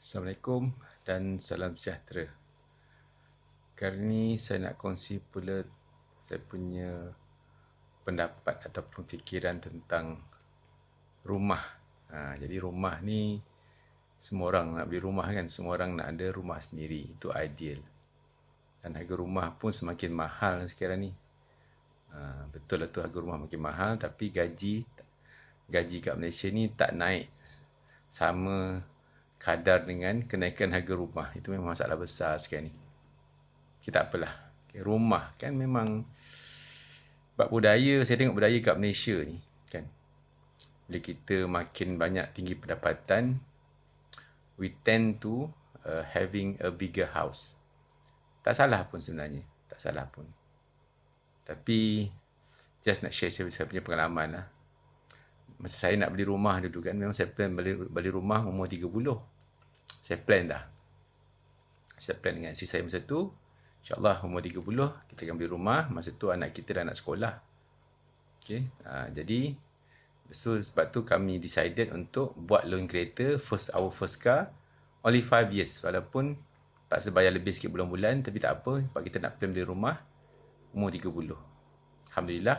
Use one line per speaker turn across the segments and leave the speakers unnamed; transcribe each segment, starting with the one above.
Assalamualaikum dan salam sejahtera. Kali ini saya nak kongsi pula saya punya pendapat ataupun fikiran tentang rumah. Jadi rumah ni semua orang nak beli rumah kan, semua orang nak ada rumah sendiri, itu ideal. Dan harga rumah pun semakin mahal sekarang ni. Betul lah tu, harga rumah makin mahal, tapi gaji kat Malaysia ni tak naik sama kadar dengan kenaikan harga rumah. Itu memang masalah besar sekarang ni. Tak apalah. Rumah kan memang bab budaya, saya tengok budaya kat Malaysia ni kan. Bila kita makin banyak tinggi pendapatan, we tend to having a bigger house. Tak salah pun sebenarnya. Tak salah pun. Tapi just nak share saya punya pengalaman lah. Masa saya nak beli rumah dulu kan, memang saya plan beli rumah umur 30. Saya plan dah. Saya plan dengan isteri saya masa tu, InsyaAllah umur 30 kita akan beli rumah. Masa tu anak kita dah nak sekolah. Okay. Jadi sebab tu kami decided untuk buat loan kereta, our first car, only 5 years. Walaupun tak sebayar lebih sikit bulan-bulan, tapi tak apa, sebab kita nak plan beli rumah umur 30. Alhamdulillah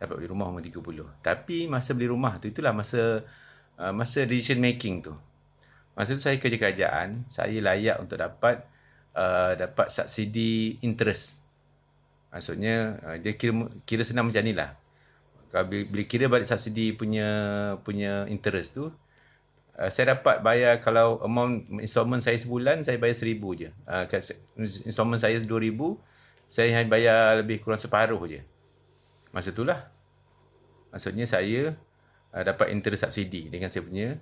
dapat beli rumah umur 30. Tapi masa beli rumah tu, itulah masa decision making tu. Masa tu saya kerja kerajaan, saya layak untuk dapat subsidi interest. Maksudnya dia kira senang macam ni lah. Kalau bila kira balik subsidi punya interest tu, saya dapat bayar, kalau amount installment saya sebulan, saya bayar 1,000 je. Installment saya 2,000, saya hanya bayar lebih kurang separuh je. Masa tu lah. Maksudnya saya dapat interest subsidi dengan saya punya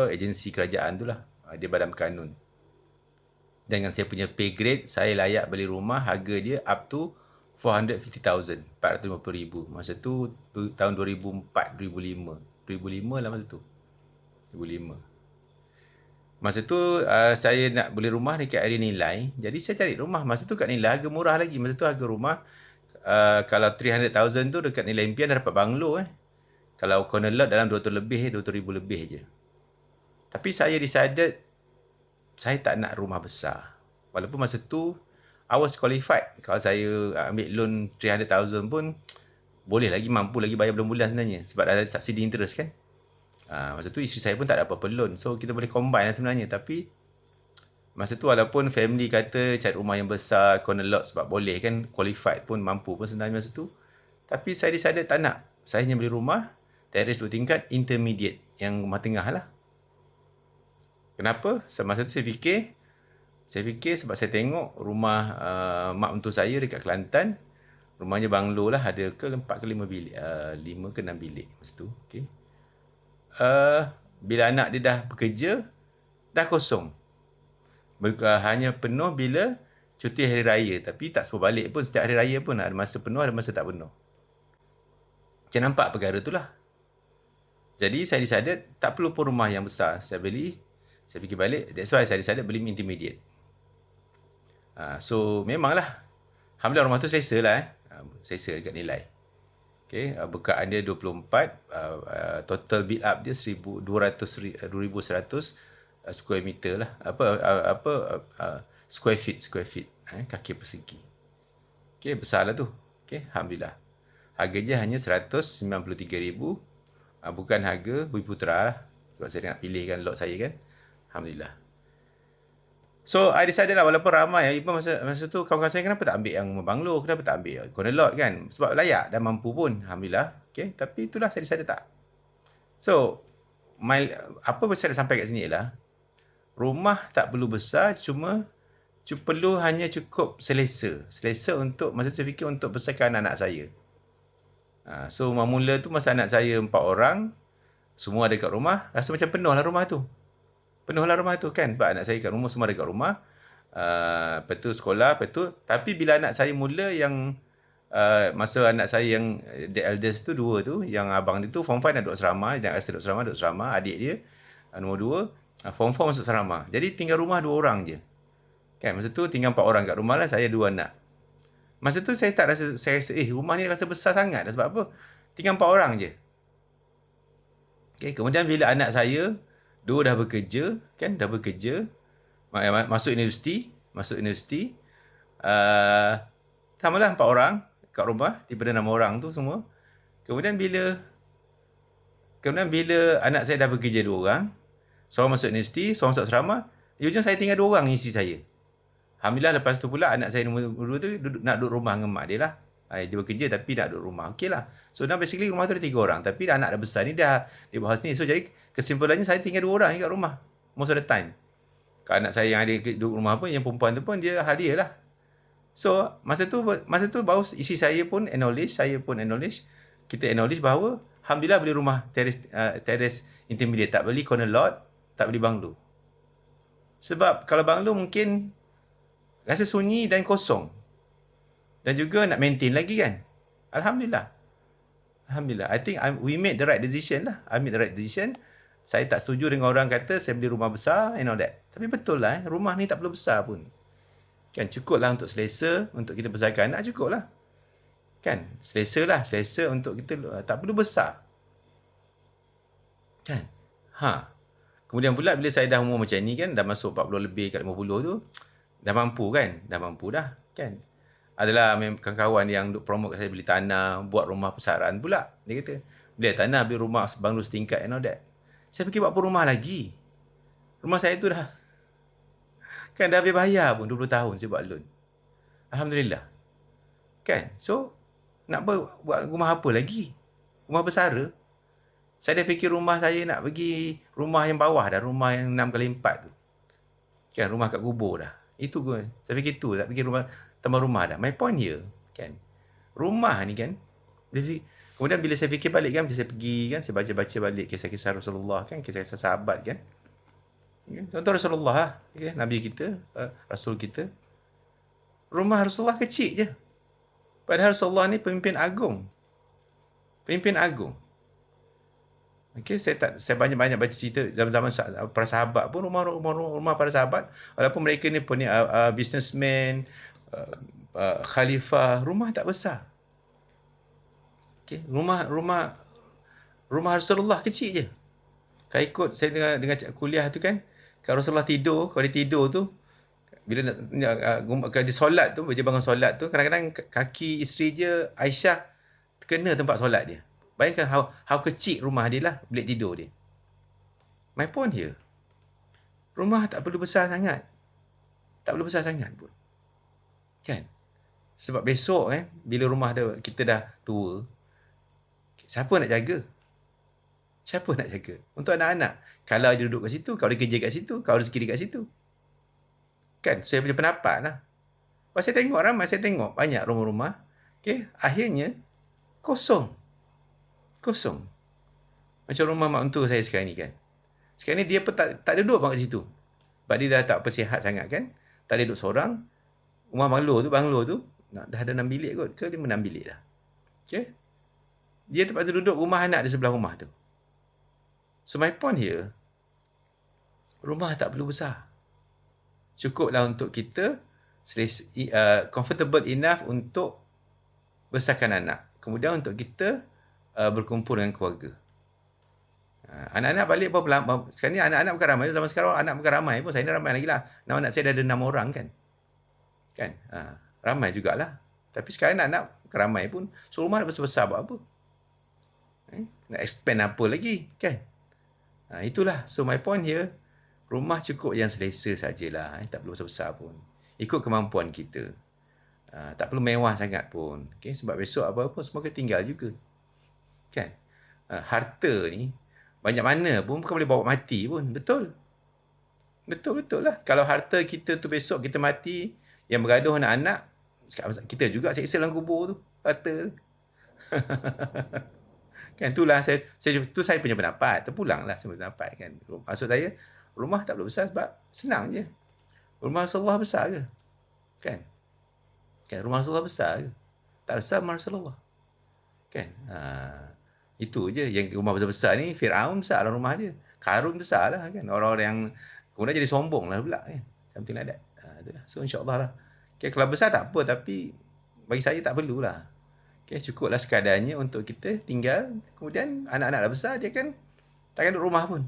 agensi kerajaan tu lah. Dia badan kanun. Dengan saya punya pay grade, saya layak beli rumah, harga dia up to 450,000, 450,000. Masa tu tahun 2004, 2005. 2005 lah masa tu. 2005. Masa tu saya nak beli rumah dekat area Nilai. Jadi saya cari rumah. Masa tu kat Nilai harga murah lagi. Masa tu harga rumah kalau 300,000 tu dekat Nilai Impian dah dapat banglo. Kalau corner lot dalam 200 lebih, 200,000 lebih je. Tapi saya decided saya tak nak rumah besar. Walaupun masa tu I was qualified. Kalau saya ambil loan 300,000 pun boleh lagi, mampu lagi bayar bulan-bulan sebenarnya. Sebab ada subsidi interest kan. Masa tu isteri saya pun tak ada apa-apa loan. So kita boleh combine lah sebenarnya. Tapi masa tu walaupun family kata cari rumah yang besar, corner lot, sebab boleh kan, qualified pun, mampu pun sebenarnya masa tu. Tapi saya decided tak nak. Saya hanya beli rumah terrace 2 tingkat, intermediate, yang rumah tengah lah. Kenapa? Semasa tu saya fikir sebab saya tengok rumah mak mentua saya dekat Kelantan, rumahnya banglo lah, ada ke 4 ke 5 bilik, 5 ke 6 bilik masa tu. Okay. Bila anak dia dah bekerja, dah kosong. Hanya penuh bila cuti hari raya, tapi tak semua balik pun. Setiap hari raya pun ada masa penuh, ada masa tak penuh. Macam nampak perkara tu lah. Jadi saya decided tak perlu pun rumah yang besar. Saya fikir balik, that's why saya decided beli intermediate. So memanglah, alhamdulillah rumah tu selesa lah. Selesa dekat Nilai. Okay, bekaan dia 24, total build up dia 2,100 square meter lah. Square feet, kaki persegi. Okay, besar lah tu. Okay, alhamdulillah. Harga dia hanya 193,000. Bukan harga Bumiputera lah. Sebab saya nak pilihkan lot saya kan. Alhamdulillah. So, I decided lah, walaupun ramai, masa tu kawan-kawan saya, kenapa tak ambil yang banglo? Kenapa tak ambil corner lot kan? Sebab layak dan mampu pun. Alhamdulillah. Okay, tapi itulah saya decided tak. So, apa saya nak sampai kat sini ialah, rumah tak perlu besar, cuma perlu hanya cukup selesa. Selesa untuk, masa tu saya fikir untuk besarkan anak-anak saya. So, mula tu masa anak saya 4 orang, semua ada kat rumah, rasa macam penuh lah rumah tu. Penuh lah rumah tu kan. Sebab anak saya kat rumah, semua ada kat rumah. Lepas tu sekolah, tapi bila anak saya mula yang, masa anak saya yang the eldest tu, 2 tu, yang abang dia tu, form 5 nak duduk asrama, dia nak rasa duduk asrama, adik dia, nombor 2, form 4 masuk asrama. Jadi tinggal rumah 2 orang je. Kan, masa tu tinggal 4 orang kat rumah lah, saya 2 anak. Masa tu saya rasa, rumah ni rasa besar sangat. Sebab apa? Tinggal 4 orang je. Okay, kemudian bila anak saya Dua dah bekerja, kan? Dah bekerja, masuk universiti, tambahlah 4 orang kat rumah daripada 6 orang tu semua. Kemudian bila anak saya dah bekerja 2 orang, seorang masuk universiti, seorang masuk asrama, di ujung saya tinggal 2 orang isteri saya. Alhamdulillah lepas tu pula anak saya nombor 2 tu nak duduk rumah dengan mak dia lah. Dia bekerja tapi nak duduk rumah. Okey lah. So now basically rumah tu ada 3 orang. Tapi anak dah besar ni dah di bawah sini. So jadi kesimpulannya saya tinggal 2 orang kat rumah. Most of the time. Kalau anak saya yang ada duduk rumah pun, yang perempuan tu pun dia hadir lah. So masa tu baru isteri saya pun acknowledge, saya pun acknowledge. Kita acknowledge bahawa Alhamdulillah beli rumah terrace intermediate. Tak beli corner lot, tak beli banglo. Sebab kalau banglo mungkin rasa sunyi dan kosong. Dan juga nak maintain lagi kan. Alhamdulillah. I think we made the right decision lah. I made the right decision. Saya tak setuju dengan orang kata saya beli rumah besar and all that. Tapi betul lah, rumah ni tak perlu besar pun. Kan, cukup lah untuk selesa, untuk kita besarkan anak, cukup lah. Kan, selesa untuk kita, tak perlu besar. Kan. Kemudian pula bila saya dah umur macam ni kan, dah masuk 40 lebih kat 50 tu, dah mampu dah. Kan. Adalah kawan-kawan yang duk promote saya beli tanah, buat rumah persaran pula. Dia kata, beli tanah, beli rumah banglo setingkat and all that. Saya fikir buat apa rumah lagi? Rumah saya tu dah habis bayar pun 20 tahun saya buat loan. Alhamdulillah. Kan? So, nak buat rumah apa lagi? Rumah bersara? Saya dah fikir rumah saya nak pergi rumah yang bawah dah, rumah yang 6x4 tu. Kan, rumah kat kubur dah. Itu pun. Saya fikir tu, tak fikir rumah tambah rumah dah. My point here, kan. Rumah ni kan. Kemudian bila saya fikir balik kan, bila saya pergi kan, saya baca-baca balik kisah-kisah Rasulullah kan, kisah-kisah sahabat kan. Contoh Rasulullah lah, okay, Nabi kita, Rasul kita. Rumah Rasulullah kecil je. Padahal Rasulullah ni pemimpin agung. Okay, saya banyak baca cerita zaman-zaman para sahabat pun, rumah para sahabat, walaupun mereka ni pun businessman, khalifah, rumah tak besar. Okay, rumah Rasulullah kecil je. Kalau ikut saya dengan kuliah tu kan, kalau Rasulullah tidur, kalau dia tidur tu, bila kalau dia solat tu, dia bangun solat tu, kadang-kadang kaki isteri dia, Aisyah, kena tempat solat dia. Bayangkan how kecil rumah dia lah, bilik tidur dia. My point here, rumah tak perlu besar sangat. Tak perlu besar sangat pun. Kan? Sebab besok bila rumah kita dah tua, siapa nak jaga? Untuk anak-anak. Kalau dia duduk kat situ, kalau dia kerja kat situ, kalau rezeki dia kat situ. Kan? Saya punya pendapat lah. Saya tengok banyak rumah-rumah. Okay? Akhirnya, kosong. Macam rumah mak mentua saya sekarang ni kan. Sekarang ni dia pun tak duduk kat situ. Sebab dia dah tak bersihat sangat kan. Tak ada duduk seorang. Rumah banglo tu, dah ada 6 bilik kot. Ke 5-6 bilik dah. Okay? Dia tempat tu duduk, rumah anak di sebelah rumah tu. So my point here, rumah tak perlu besar. Cukuplah untuk kita comfortable enough untuk besarkan anak. Kemudian untuk kita berkumpul dengan keluarga. Anak-anak balik berapa? Sekarang ni anak-anak bukan ramai. Zaman sekarang anak bukan ramai pun. Saya ni ramai lagi lah. Nama anak saya dah ada 6 orang kan. Ramai jugalah. Tapi sekarang anak bukan ramai pun. So rumah besar-besar buat apa? Nak expand apa lagi kan? Itulah. So my point here, rumah cukup yang selesa sajalah. Tak perlu besar-besar pun. Ikut kemampuan kita. Tak perlu mewah sangat pun. Okay? Sebab besok apa-apa semua kena tinggal juga. Kan? Harta ni banyak mana pun bukan boleh bawa mati pun. Betul lah. Kalau harta kita tu besok kita mati, yang bergaduh anak-anak, kita juga seksa dalam kubur tu. Harta. Kan, itulah saya punya pendapat. Terpulanglah saya punya pendapat kan. Maksud saya, rumah tak perlu besar sebab senang je. Rumah Rasulullah besar ke? Kan, rumah Rasulullah besar ke? Tak besar rumah Rasulullah. Kan? Itu je. Yang rumah besar-besar ni, Fir'aun besar lah rumah dia. Karun besar lah kan. Orang-orang yang kemudian jadi sombong lah pula kan. Something like that. Itulah. So insyaAllah lah. Okay, kalau besar tak apa, tapi bagi saya tak perlulah. Okay, cukuplah sekadarnya untuk kita tinggal. Kemudian anak-anak dah besar, dia kan takkan duduk rumah pun.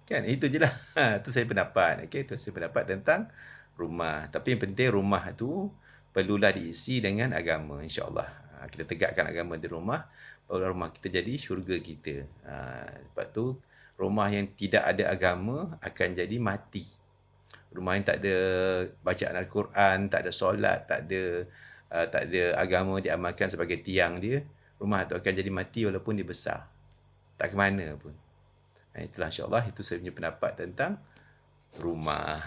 Kan itu je lah. Itu saya pendapat. Okey, itu saya pendapat tentang rumah. Tapi yang penting rumah tu perlulah diisi dengan agama, insya-Allah. Kita tegakkan agama di rumah, baru rumah kita jadi syurga kita. Lepas tu rumah yang tidak ada agama akan jadi mati. Rumah yang tak ada bacaan Al-Quran, tak ada solat, tak ada agama diamalkan sebagai tiang dia, rumah tu akan jadi mati walaupun dia besar. Tak ke mana pun. Itulah insya-Allah itu saya punya pendapat tentang rumah.